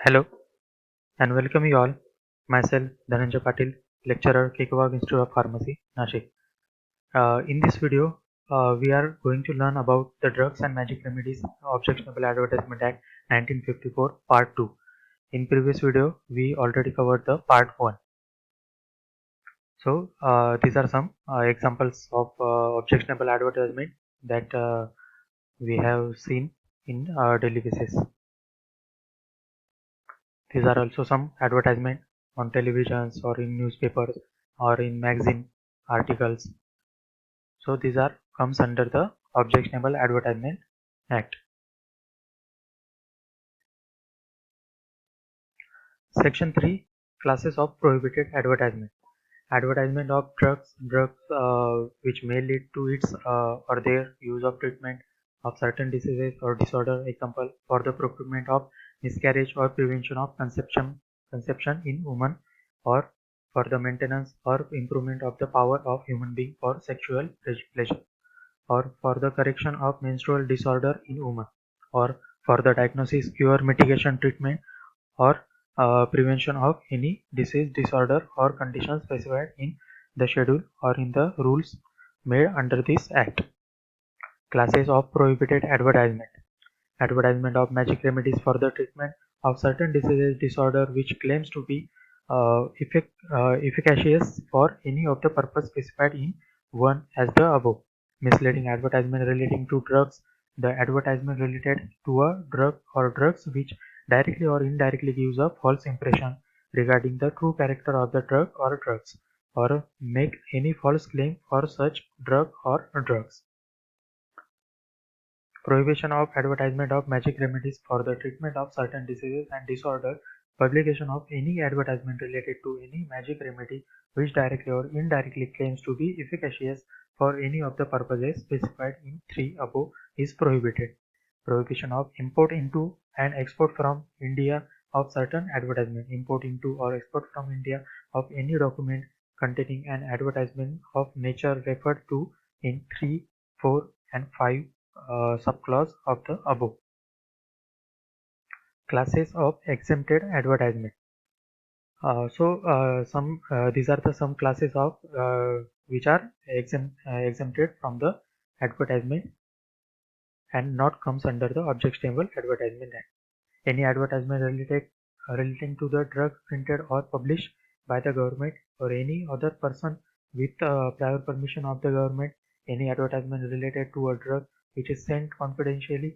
Hello and welcome you all. Myself Dhananjay Patil, lecturer, Kekawag Institute of Pharmacy, Nashik. In this video, we are going to learn about the Drugs and Magic Remedies Objectionable Advertisement Act 1954 Part 2. In previous video, we already covered the Part 1. So these are some examples of objectionable advertisement that we have seen in daily basis. These are also some advertisement on televisions or in newspapers or in magazine articles. So these are comes under the Objectionable Advertisement Act. Section 3, Classes of Prohibited Advertisement. Advertisement of drugs which may lead to its or their use of treatment of certain diseases or disorder, example for the procurement of miscarriage or prevention of conception in women, or for the maintenance or improvement of the power of human being for sexual pleasure, or for the correction of menstrual disorder in women, or for the diagnosis, cure, mitigation, treatment, or prevention of any disease, disorder, or condition specified in the schedule or in the rules made under this Act. Classes of prohibited advertisement. Advertisement of magic remedies for the treatment of certain diseases, disorder which claims to be efficacious for any of the purpose specified in one as the above. Misleading advertisement relating to drugs. The advertisement related to a drug or drugs which directly or indirectly gives a false impression regarding the true character of the drug or drugs, or make any false claim for such drug or drugs. Prohibition of advertisement of magic remedies for the treatment of certain diseases and disorders. Publication of any advertisement related to any magic remedy which directly or indirectly claims to be efficacious for any of the purposes specified in 3 above is prohibited. Prohibition of import into and export from India of certain advertisement. Import into or export from India of any document containing an advertisement of nature referred to in 3, 4 and 5 subclause of the above. Classes of exempted advertisement. These are the some classes of which are exempted from the advertisement and not comes under the Objectionable Advertisement Act. Any advertisement relating to the drug printed or published by the government or any other person with prior permission of the government. Any advertisement related to a drug which is sent confidentially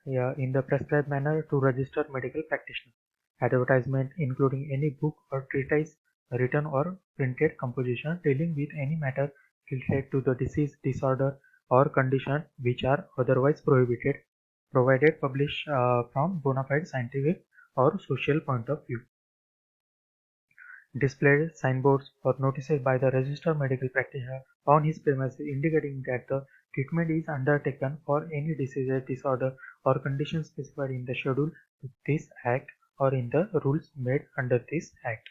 in the prescribed manner to registered medical practitioner. Advertisement including any book or treatise, written or printed composition dealing with any matter related to the disease, disorder, or condition which are otherwise prohibited, provided published from bona fide scientific or social point of view. Displayed signboards or notices by the registered medical practitioner on his premises indicating that the treatment is undertaken for any disease, disorder, or condition specified in the schedule of this Act or in the rules made under this Act.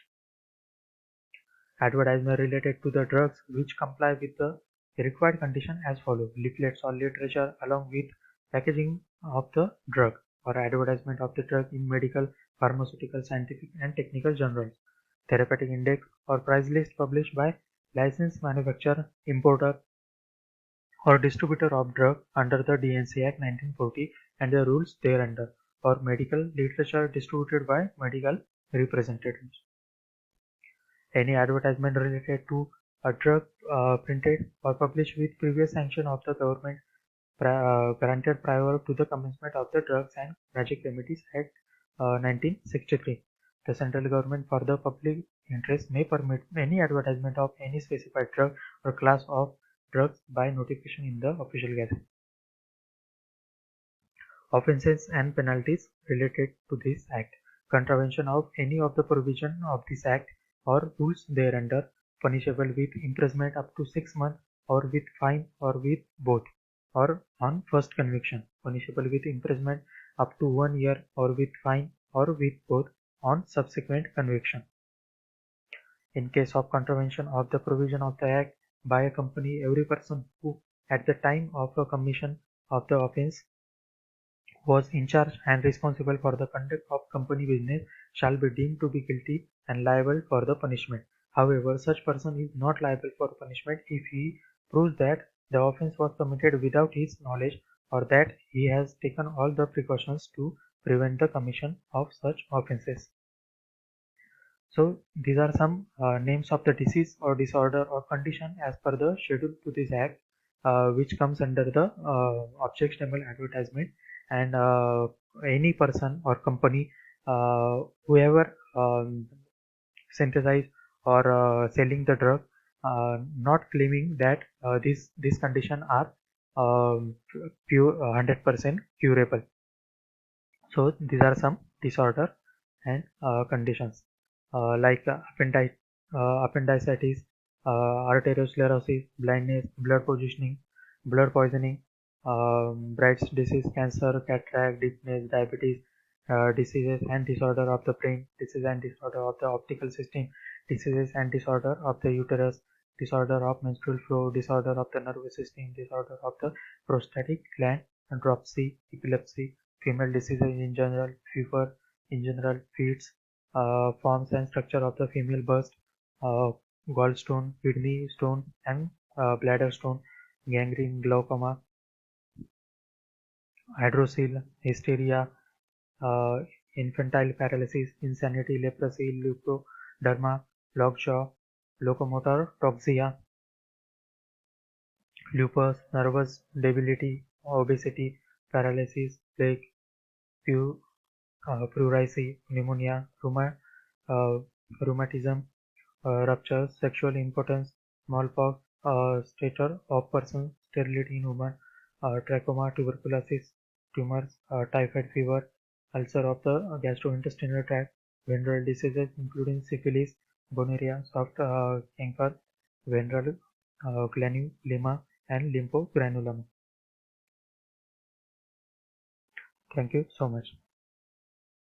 Advertisement related to the drugs which comply with the required condition as follows: leaflets or literature along with packaging of the drug, or advertisement of the drug in medical, pharmaceutical, scientific, and technical journals. Therapeutic index or price list published by licensed manufacturer, importer, or distributor of drug under the DNC Act 1940 and the rules thereunder, or medical literature distributed by medical representatives. Any advertisement related to a drug printed or published with previous sanction of the government granted prior to the commencement of the Drugs and Magic Remedies Act 1963. The central government for the public interest may permit any advertisement of any specified drug or class of drugs by notification in the official gazette. Offences and penalties related to this Act. Contravention of any of the provision of this Act or rules thereunder, punishable with imprisonment up to 6 months or with fine or with both, or on first conviction, punishable with imprisonment up to 1 year or with fine or with both on subsequent conviction. In case of contravention of the provision of the Act by a company, every person who at the time of a commission of the offence was in charge and responsible for the conduct of company business shall be deemed to be guilty and liable for the punishment. However, such person is not liable for punishment if he proves that the offence was committed without his knowledge or that he has taken all the precautions to prevent the commission of such offences. So these are some names of the disease or disorder or condition as per the schedule to this act, which comes under the objectionable advertisement, and any person or company, whoever synthesize or selling the drug, not claiming that these condition are pure 100% curable. So these are some disorder and conditions like appendicitis, arteriosclerosis, blindness, blood poisoning, Bright's disease, cancer, cataract, deafness, diabetes, diseases and disorder of the brain, disease and disorder of the optical system, diseases and disorder of the uterus, disorder of menstrual flow, disorder of the nervous system, disorder of the prostatic gland, dropsy, epilepsy, female diseases in general, fever in general, fits, forms and structure of the female bust, uh, gallstone, kidney stone, and bladder stone, gangrene, glaucoma, hydrocele, hysteria, uh, infantile paralysis, insanity, leprosy, leukoderma, lockjaw, locomotor toxia, lupus, nervous debility, obesity, paralysis, plague, pleurisy, pneumonia, uh, rheumatism, ruptures, sexual impotence, smallpox, stature of person, sterility in women, trachoma, tuberculosis, tumors, typhoid fever, ulcer of the gastrointestinal tract, venereal diseases including syphilis, gonorrhea, soft canker, venereal granuloma, and lymphogranuloma. Thank you so much.